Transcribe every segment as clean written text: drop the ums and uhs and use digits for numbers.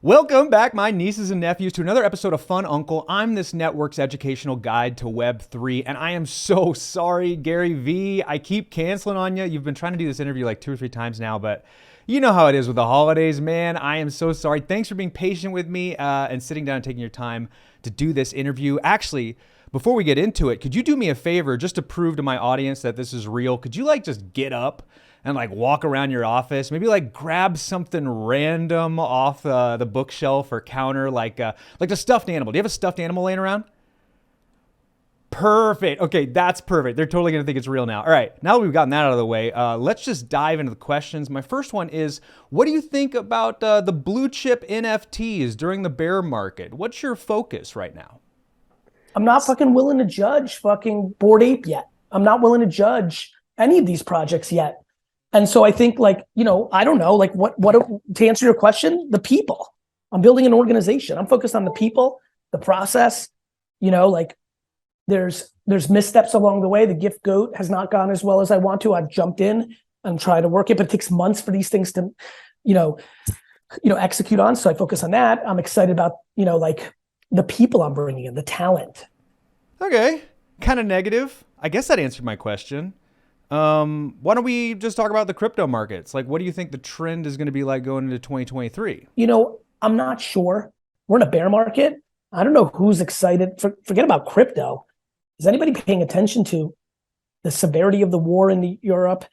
Welcome back, my nieces and nephews, to another episode of Fun Uncle. I'm this network's educational guide to Web3, and I am so sorry, Gary Vee. I keep canceling on you. You've been trying to do this interview like 2 or 3 times now, but you know how it is with the holidays, man. I am so sorry. Thanks for being patient with me and sitting down and taking your time to do this interview. Actually, before we get into it, could you do me a favor just to prove to my audience that this is real? Could you just get up and walk around your office, maybe grab something random off the bookshelf or counter, like a stuffed animal. Do you have a stuffed animal laying around? Perfect. Okay, that's perfect. They're totally gonna think it's real now. All right, now that we've gotten that out of the way, let's just dive into the questions. My first one is, what do you think about the Blue Chip NFTs during the bear market? What's your focus right now? I'm not fucking willing to judge fucking Bored Ape yet. I'm not willing to judge any of these projects yet. And so I think I don't know, to answer your question, the people. I'm building an organization. I'm focused on the people, the process, there's missteps along the way. The gift goat has not gone as well as I want to. I've jumped in and tried to work it, but it takes months for these things to, execute on. So I focus on that. I'm excited about, the people I'm bringing in, the talent. Okay, kind of negative. I guess that answered my question. Why don't we just talk about the crypto markets? What do you think the trend is going to be like going into 2023? I'm not sure. We're in a bear market. I don't know who's excited. Forget about crypto. Is anybody paying attention to the severity of the war in Europe,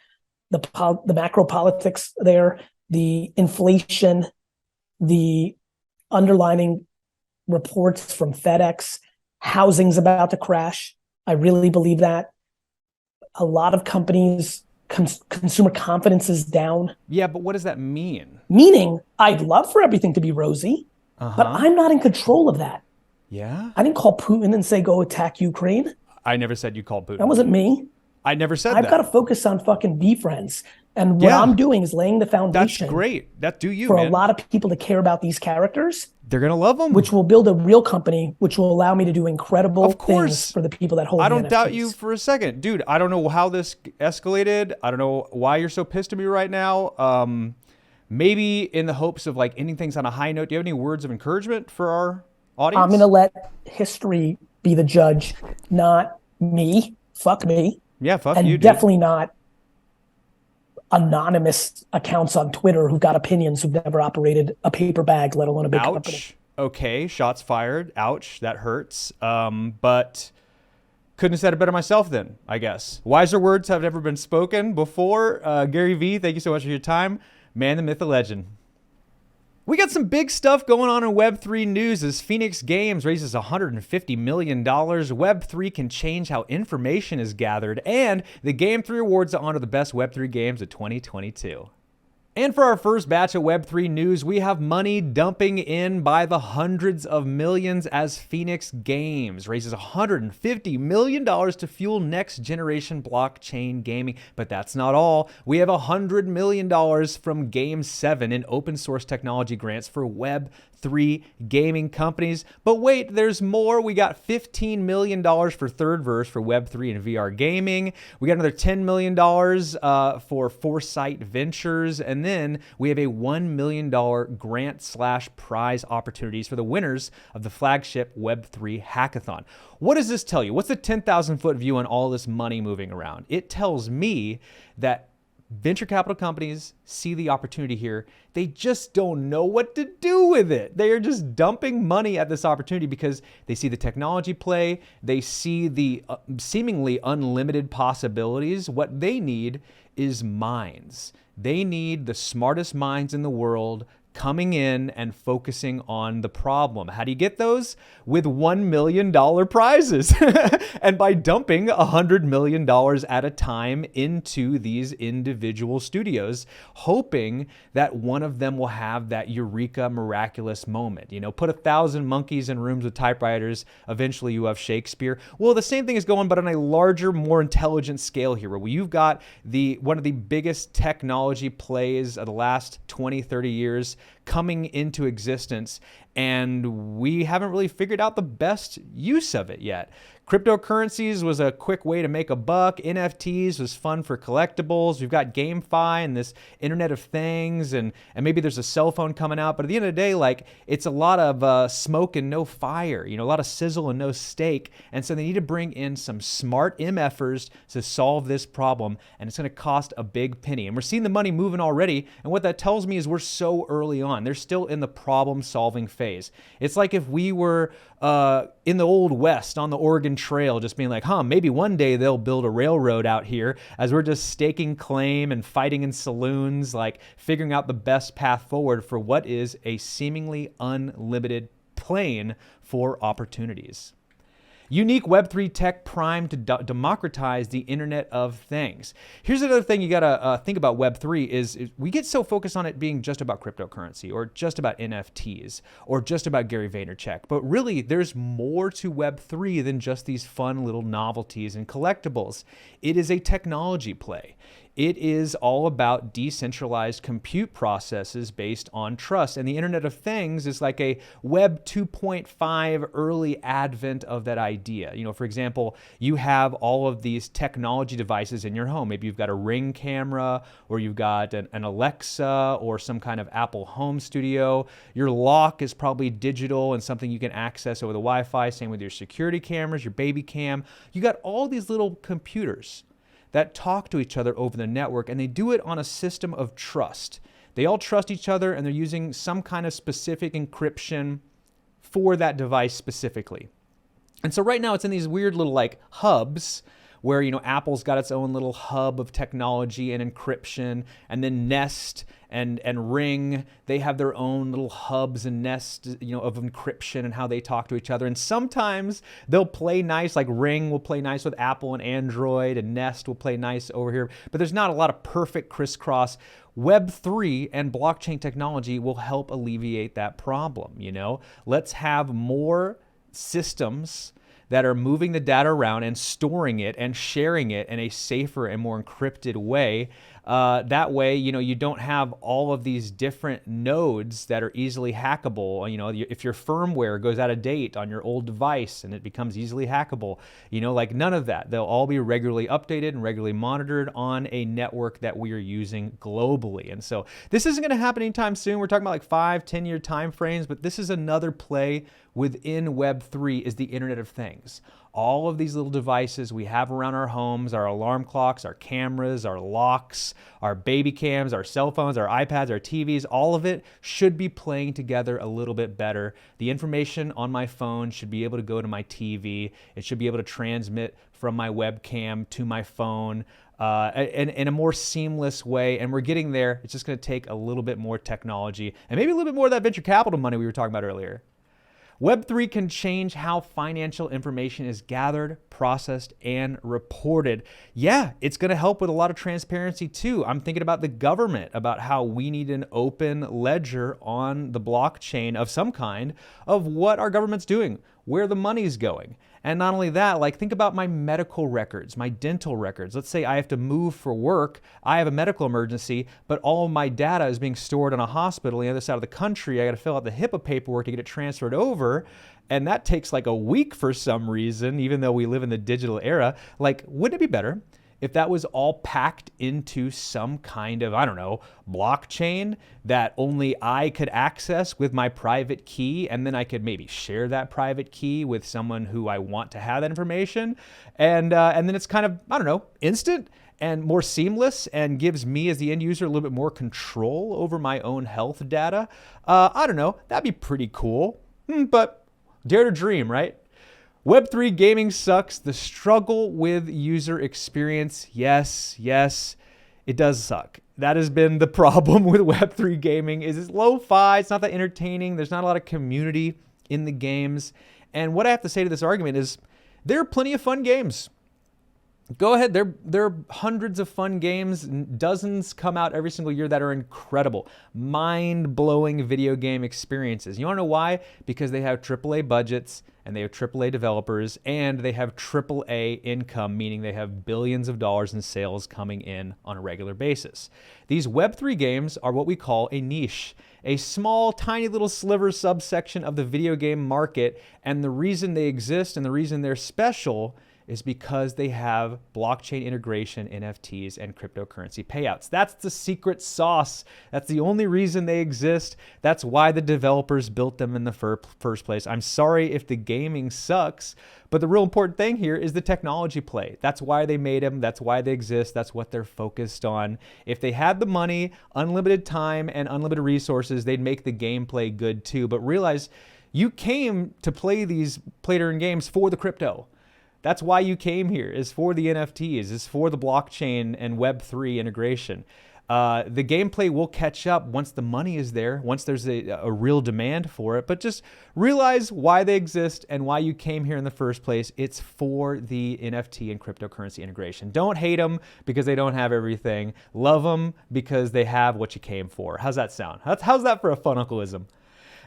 the macro politics there, the inflation, the underlining reports from FedEx, housing's about to crash? I really believe that. A lot of companies, consumer confidence is down. Yeah, but what does that mean? Meaning, I'd love for everything to be rosy, but I'm not in control of that. Yeah? I didn't call Putin and say, go attack Ukraine. I never said you called Putin. That wasn't me. I never said I've that. got to focus on fucking VeeFriends. And what I'm doing is laying the foundation. That's great. That do you, for man. a lot of people to care about these characters. They're going to love them. Which will build a real company, which will allow me to do incrable things for the people that hold I the don't doubt NFTs. you for a second. Dude, I don't know how this escalated. I don't know why you're so pissed at me right now. Maybe in the hopes of ending things on a high note. Do you have any words of encouragement for our audience? I'm going to let history be the judge, not me. Fuck me. Yeah, fuck and you, dude. Definitely not anonymous accounts on Twitter who've got opinions who've never operated a paper bag, let alone a big company. Okay, shots fired. Ouch, that hurts. But couldn't have said it better myself then, I guess. Wiser words have never been spoken before. Gary Vee, thank you so much for your time. Man, the myth, the legend. We got some big stuff going on in Web3 news as Phoenix Games raises $150 million. Web3 can change how information is gathered, and the Game 3 Awards honor the best Web3 games of 2022. And for our first batch of Web3 news, we have money dumping in by the hundreds of millions as Phoenix Games raises $150 million to fuel next generation blockchain gaming. But that's not all. We have $100 million from Game 7 in open source technology grants for Web3 gaming companies. But wait, there's more. We got $15 million for Third Verse for Web3 and VR gaming. We got another $10 million for Foresight Ventures. And then we have a $1 million grant/prize opportunities for the winners of the flagship Web3 hackathon. What does this tell you? What's the 10,000 foot view on all this money moving around? It tells me that venture capital companies see the opportunity here. They just don't know what to do with it. They are just dumping money at this opportunity because they see the technology play. They see the seemingly unlimited possibilities. What they need is minds. They need the smartest minds in the world coming in and focusing on the problem. How do you get those? With $1 million prizes and by dumping $100 million at a time into these individual studios, hoping that one of them will have that eureka miraculous moment. Put 1,000 monkeys in rooms with typewriters, eventually you have Shakespeare. Well, the same thing is going, but on a larger, more intelligent scale here, where you've got one of the biggest technology plays of the last 20, 30 years coming into existence, and we haven't really figured out the best use of it yet. Cryptocurrencies was a quick way to make a buck. NFTs was fun for collectibles. We've got GameFi and this Internet of Things, and maybe there's a cell phone coming out. But at the end of the day, like, it's a lot of smoke and no fire, a lot of sizzle and no steak. And so they need to bring in some smart MFers to solve this problem, and it's going to cost a big penny. And we're seeing the money moving already, and what that tells me is we're so early on. They're still in the problem-solving phase. It's like if we were in the Old West on the Oregon Trail, just being like, maybe one day they'll build a railroad out here, as we're just staking claim and fighting in saloons, like figuring out the best path forward for what is a seemingly unlimited plain for opportunities. Unique Web3 tech primed to democratize the Internet of Things. Here's another thing you gotta think about Web3 is we get so focused on it being just about cryptocurrency or just about NFTs or just about Gary Vaynerchuk. But really, there's more to Web3 than just these fun little novelties and collectibles. It is a technology play. It is all about decentralized compute processes based on trust. And the Internet of Things is like a Web 2.5 early advent of that idea. For example, you have all of these technology devices in your home. Maybe you've got a Ring camera, or you've got an Alexa, or some kind of Apple Home Studio. Your lock is probably digital and something you can access over the Wi-Fi. Same with your security cameras, your baby cam. You got all these little computers that talk to each other over the network, and they do it on a system of trust. They all trust each other, and they're using some kind of specific encryption for that device specifically. And so right now it's in these weird little like hubs where, Apple's got its own little hub of technology and encryption, and then Nest and Ring, they have their own little hubs and nests, of encryption and how they talk to each other. And sometimes they'll play nice, like Ring will play nice with Apple and Android, and Nest will play nice over here, but there's not a lot of perfect crisscross. Web3 and blockchain technology will help alleviate that problem, Let's have more systems that are moving the data around and storing it and sharing it in a safer and more encrypted way. That way, you don't have all of these different nodes that are easily hackable. If your firmware goes out of date on your old device and it becomes easily hackable, like none of that. They'll all be regularly updated and regularly monitored on a network that we are using globally. And so this isn't going to happen anytime soon. We're talking about like 5-10 year time frames, but this is another play within Web3 is the Internet of Things. All of these little devices we have around our homes, our alarm clocks, our cameras, our locks, our baby cams, our cell phones, our iPads, our TVs, all of it should be playing together a little bit better. The information on my phone should be able to go to my TV. It should be able to transmit from my webcam to my phone in a more seamless way. And we're getting there. It's just going to take a little bit more technology and maybe a little bit more of that venture capital money we were talking about earlier. Web3 can change how financial information is gathered, processed, and reported. Yeah, it's going to help with a lot of transparency too. I'm thinking about the government, about how we need an open ledger on the blockchain of some kind of what our government's doing, where the money's going. And not only that, like think about my medical records, my dental records. Let's say I have to move for work. I have a medical emergency, but all of my data is being stored in a hospital on the other side of the country. I got to fill out the HIPAA paperwork to get it transferred over. And that takes like a week for some reason, even though we live in the digital era. Like, wouldn't it be better if that was all packed into some kind of, blockchain that only I could access with my private key, and then I could maybe share that private key with someone who I want to have that information, and then it's kind of, instant and more seamless and gives me as the end user a little bit more control over my own health data. That'd be pretty cool, but dare to dream, right? Web3 gaming sucks. The struggle with user experience, yes, it does suck. That has been the problem with Web3 gaming is it's lo-fi, it's not that entertaining, there's not a lot of community in the games. And what I have to say to this argument is there are plenty of fun games. Go ahead, there are hundreds of fun games, dozens come out every single year that are incredible, mind-blowing video game experiences. You wanna know why? Because they have AAA budgets, and they have AAA developers, and they have AAA income, meaning they have billions of dollars in sales coming in on a regular basis. These Web3 games are what we call a niche. a small, tiny little sliver subsection of the video game market. And the reason they exist and the reason they're special is because they have blockchain integration, NFTs, and cryptocurrency payouts. That's the secret sauce. That's the only reason they exist. That's why the developers built them in the first place. I'm sorry if the gaming sucks, but the real important thing here is the technology play. That's why they made them. That's why they exist. That's what they're focused on. If they had the money, unlimited time, and unlimited resources, they'd make the gameplay good too. But realize you came to play these play-to-earn games for the crypto. That's why you came here, is for the NFTs, is for the blockchain and Web3 integration. The gameplay will catch up once the money is there, once there's a real demand for it. But just realize why they exist and why you came here in the first place. It's for the NFT and cryptocurrency integration. Don't hate them because they don't have everything. Love them because they have what you came for. How's that sound? How's that for a fununcleism?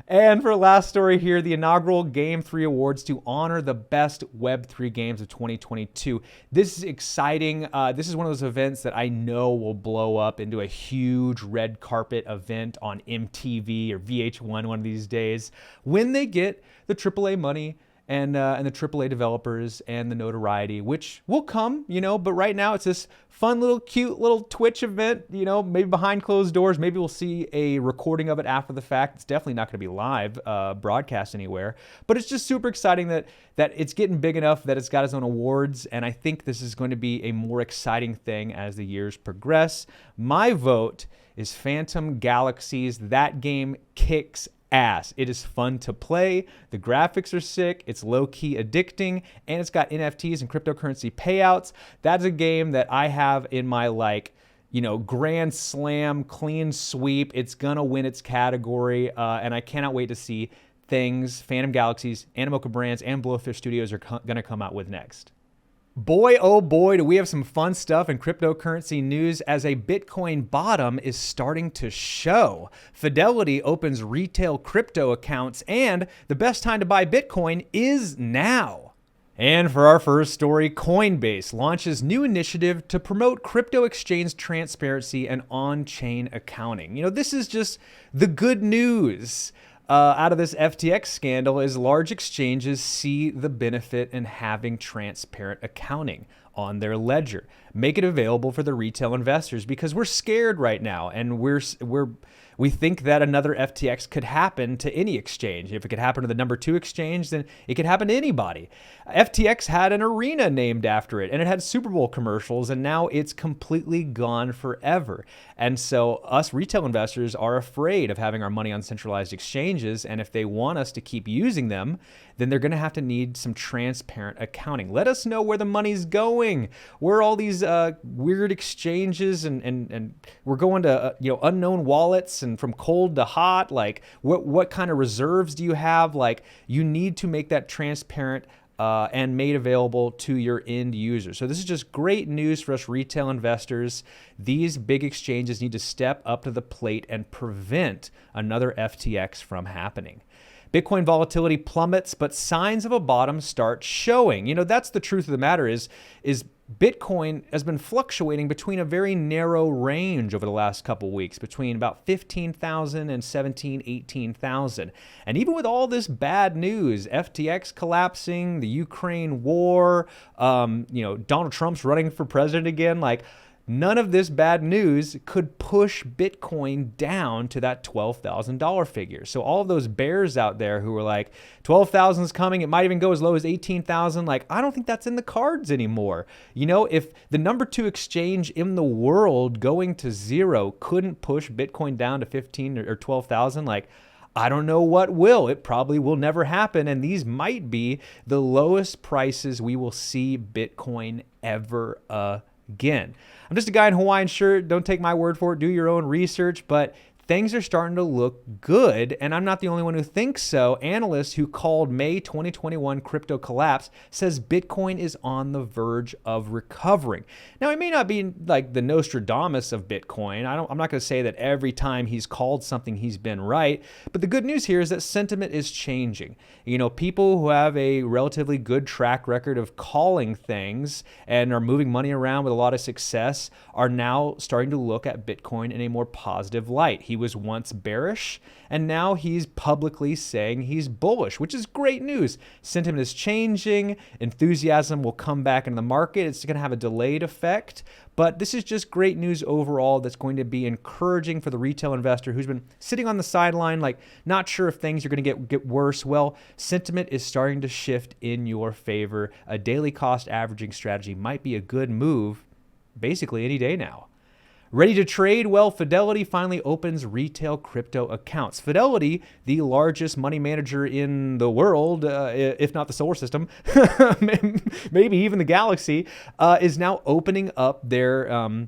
And for the last story here, the inaugural Game 3 Awards to honor the best Web3 games of 2022. This is exciting. This is one of those events that I know will blow up into a huge red carpet event on MTV or VH1 one of these days when they get the AAA money and the AAA developers and the notoriety, which will come, but right now it's this fun little cute little Twitch event, maybe behind closed doors. Maybe we'll see a recording of it after the fact. It's definitely not going to be live broadcast anywhere, but it's just super exciting that it's getting big enough that it's got its own awards. And I think this is going to be a more exciting thing as the years progress. My vote is Phantom Galaxies. That game kicks ass. It is fun to play. The graphics are sick. It's low-key addicting, and it's got NFTs and cryptocurrency payouts. That's a game that I have in my grand slam, clean sweep. It's gonna win its category, and I cannot wait to see things Phantom Galaxies, Animoca Brands, and Blowfish Studios are gonna come out with next. Boy, oh boy, do we have some fun stuff in cryptocurrency news as a Bitcoin bottom is starting to show. Fidelity opens retail crypto accounts, and the best time to buy Bitcoin is now. And for our first story, Coinbase launches new initiative to promote crypto exchange transparency and on-chain accounting. This is just the good news. Out of this FTX scandal is large exchanges see the benefit in having transparent accounting on their ledger. Make it available for the retail investors because we're scared right now, and we think that another FTX could happen to any exchange. If it could happen to the number 2 exchange, then it could happen to anybody. FTX had an arena named after it, and it had Super Bowl commercials, and now it's completely gone forever. And so us retail investors are afraid of having our money on centralized exchanges, and if they want us to keep using them, then they're going to have to need some transparent accounting. Let us know where the money's going. Where are all these weird exchanges, and we're going to unknown wallets and from cold to hot. Like what kind of reserves do you have? Like you need to make that transparent and made available to your end users. So this is just great news for us retail investors. These big exchanges need to step up to the plate and prevent another FTX from happening. Bitcoin volatility plummets, but signs of a bottom start showing. That's the truth of the matter is Bitcoin has been fluctuating between a very narrow range over the last couple weeks, between about 15,000 and 18,000. And even with all this bad news, FTX collapsing, the Ukraine war, Donald Trump's running for president again, none of this bad news could push Bitcoin down to that $12,000 figure. So all of those bears out there who were like, 12,000 is coming, it might even go as low as 18,000. I don't think that's in the cards anymore. If the number 2 exchange in the world going to zero couldn't push Bitcoin down to 15 or 12,000, I don't know what will. It probably will never happen. And these might be the lowest prices we will see Bitcoin ever again. I'm just a guy in a Hawaiian shirt. Don't take my word for it. Do your own research. But things are starting to look good, and I'm not the only one who thinks so. Analysts who called May 2021 crypto collapse says Bitcoin is on the verge of recovering. Now, he may not be like the Nostradamus of Bitcoin. I'm not going to say that every time he's called something he's been right, but the good news here is that sentiment is changing. People who have a relatively good track record of calling things and are moving money around with a lot of success are now starting to look at Bitcoin in a more positive light. He He was once bearish, and now he's publicly saying he's bullish, which is great news. Sentiment is changing. Enthusiasm will come back into the market. It's going to have a delayed effect, but this is just great news overall that's going to be encouraging for the retail investor who's been sitting on the sideline, like not sure if things are going to get worse. Well, sentiment is starting to shift in your favor. A daily cost averaging strategy might be a good move basically any day now. Ready to trade? Well, Fidelity finally opens retail crypto accounts. Fidelity, the largest money manager in the world, if not the solar system, maybe even the galaxy, is now opening up their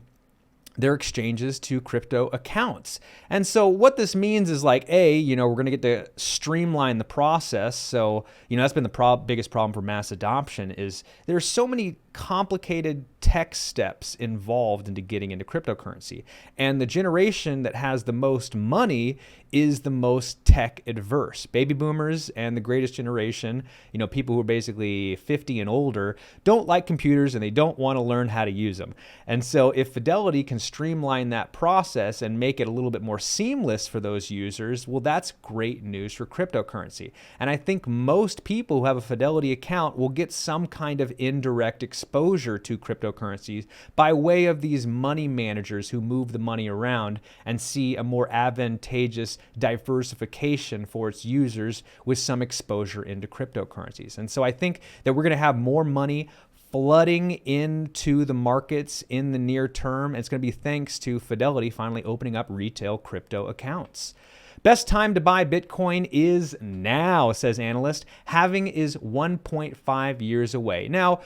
exchanges to crypto accounts. And so what this means is like, we're going to get to streamline the process. So, that's been the biggest problem for mass adoption is there's so many complicated tech steps involved into getting into cryptocurrency. And the generation that has the most money is the most tech adverse. Baby boomers and the greatest generation, people who are basically 50 and older, don't like computers and they don't want to learn how to use them. And so if Fidelity can streamline that process and make it a little bit more seamless for those users, well, that's great news for cryptocurrency. And I think most people who have a Fidelity account will get some kind of indirect exposure to cryptocurrencies by way of these money managers who move the money around and see a more advantageous diversification for its users with some exposure into cryptocurrencies. And so I think that we're going to have more money flooding into the markets in the near term. It's going to be thanks to Fidelity finally opening up retail crypto accounts. Best time to buy Bitcoin is now, says analyst. Halving is 1.5 years away. Now,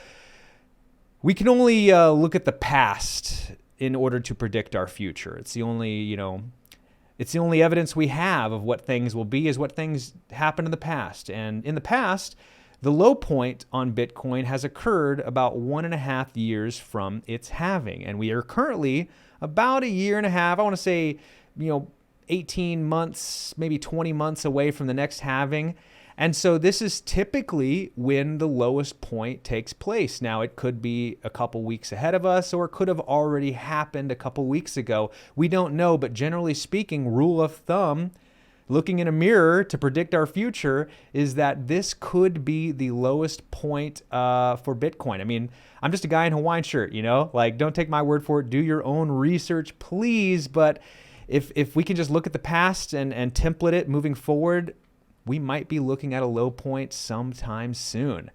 we can only look at the past in order to predict our future. It's the only, it's the only evidence we have of what things will be is what things happened in the past. And in the past, the low point on Bitcoin has occurred about 1.5 years from its halving. And we are currently about 1.5 years, I want to say, 18 months, maybe 20 months away from the next halving. And so this is typically when the lowest point takes place. Now, it could be a couple weeks ahead of us, or it could have already happened a couple weeks ago. We don't know, but generally speaking, rule of thumb, looking in a mirror to predict our future, is that this could be the lowest point for Bitcoin. I mean, I'm just a guy in a Hawaiian shirt, like don't take my word for it. Do your own research, please. But if we can just look at the past and template it moving forward, we might be looking at a low point sometime soon.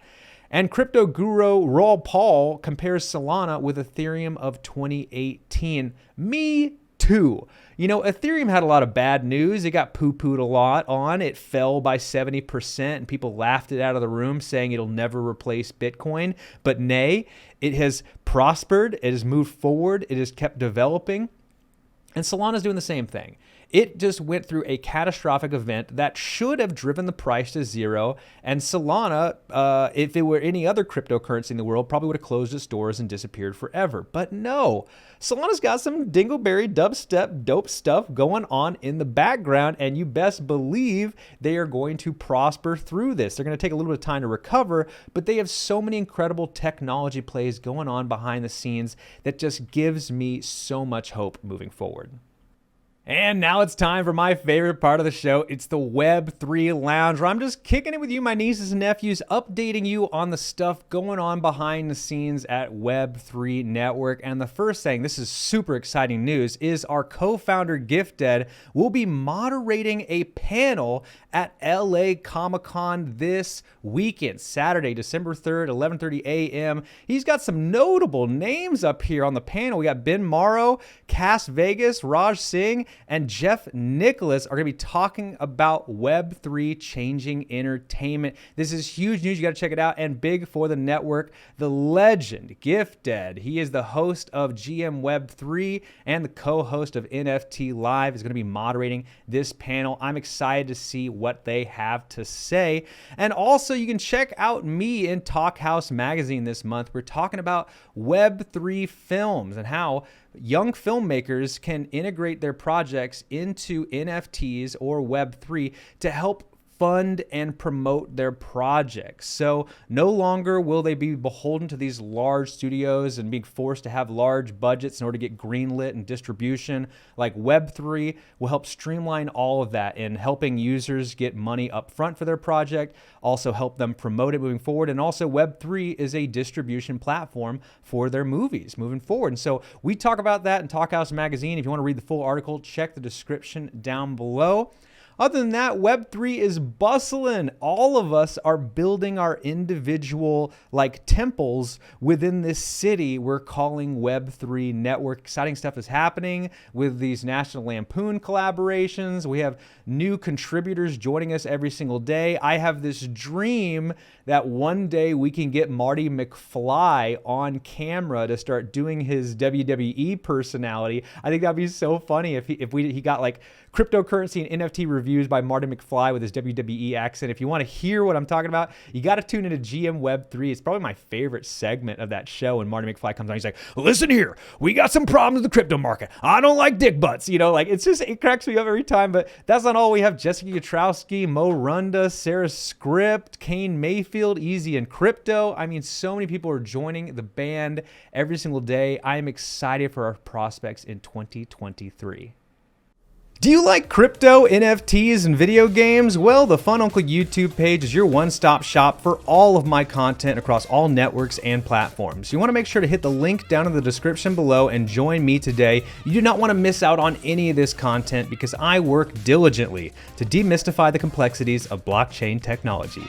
And crypto guru Raul Paul compares Solana with Ethereum of 2018. Me too. Ethereum had a lot of bad news. It got poo-pooed a lot on. It fell by 70%, and people laughed it out of the room, saying it'll never replace Bitcoin. But nay, it has prospered. It has moved forward. It has kept developing. And Solana's doing the same thing. It just went through a catastrophic event that should have driven the price to zero. And Solana, if it were any other cryptocurrency in the world, probably would have closed its doors and disappeared forever. But no, Solana's got some dingleberry dubstep dope stuff going on in the background. And you best believe they are going to prosper through this. They're going to take a little bit of time to recover, but they have so many incredible technology plays going on behind the scenes that just gives me so much hope moving forward. And now it's time for my favorite part of the show. It's the Web3 Lounge, where I'm just kicking it with you, my nieces and nephews, updating you on the stuff going on behind the scenes at Web3 Network. And the first thing, this is super exciting news, is our co-founder Gifted will be moderating a panel at LA Comic-Con this weekend, Saturday, December 3rd, 11:30 a.m. He's got some notable names up here on the panel. We got Ben Morrow, Cass Vegas, Raj Singh, and Jeff Nicholas are going to be talking about Web3 changing entertainment. This is huge news. You got to check it out. And big for the network, the legend, Gifted. He is the host of GM Web3 and the co-host of NFT Live, is going to be moderating this panel. I'm excited to see what they have to say. And also, you can check out me in Talk House Magazine this month. We're talking about Web3 films and how young filmmakers can integrate their projects into NFTs or Web3 to help fund and promote their projects. So no longer will they be beholden to these large studios and being forced to have large budgets in order to get greenlit and distribution. Like Web3 will help streamline all of that in helping users get money up front for their project, also help them promote it moving forward. And also Web3 is a distribution platform for their movies moving forward. And so we talk about that in Talkhouse Magazine. If you want to read the full article, check the description down below. Other than that, Web3 is bustling. All of us are building our individual temples within this city we're calling Web3 Network. Exciting stuff is happening with these National Lampoon collaborations. We have new contributors joining us every single day. I have this dream that one day we can get Marty McFly on camera to start doing his WWE personality. I think that'd be so funny if he got cryptocurrency and NFT reviews by Marty McFly with his WWE accent. If you want to hear what I'm talking about, you got to tune into GM Web3. It's probably my favorite segment of that show when Marty McFly comes on. He's like, listen here, we got some problems with the crypto market. I don't like dick butts. It cracks me up every time. But that's not all. We have Jessica Yatrowski, Mo Runda, Sarah Script, Kane Mayfield, Easy and Crypto. I mean, so many people are joining the band every single day. I am excited for our prospects in 2023. Do you like crypto, NFTs, and video games? Well, the Fununcle YouTube page is your one-stop shop for all of my content across all networks and platforms. You want to make sure to hit the link down in the description below and join me today. You do not want to miss out on any of this content because I work diligently to demystify the complexities of blockchain technology.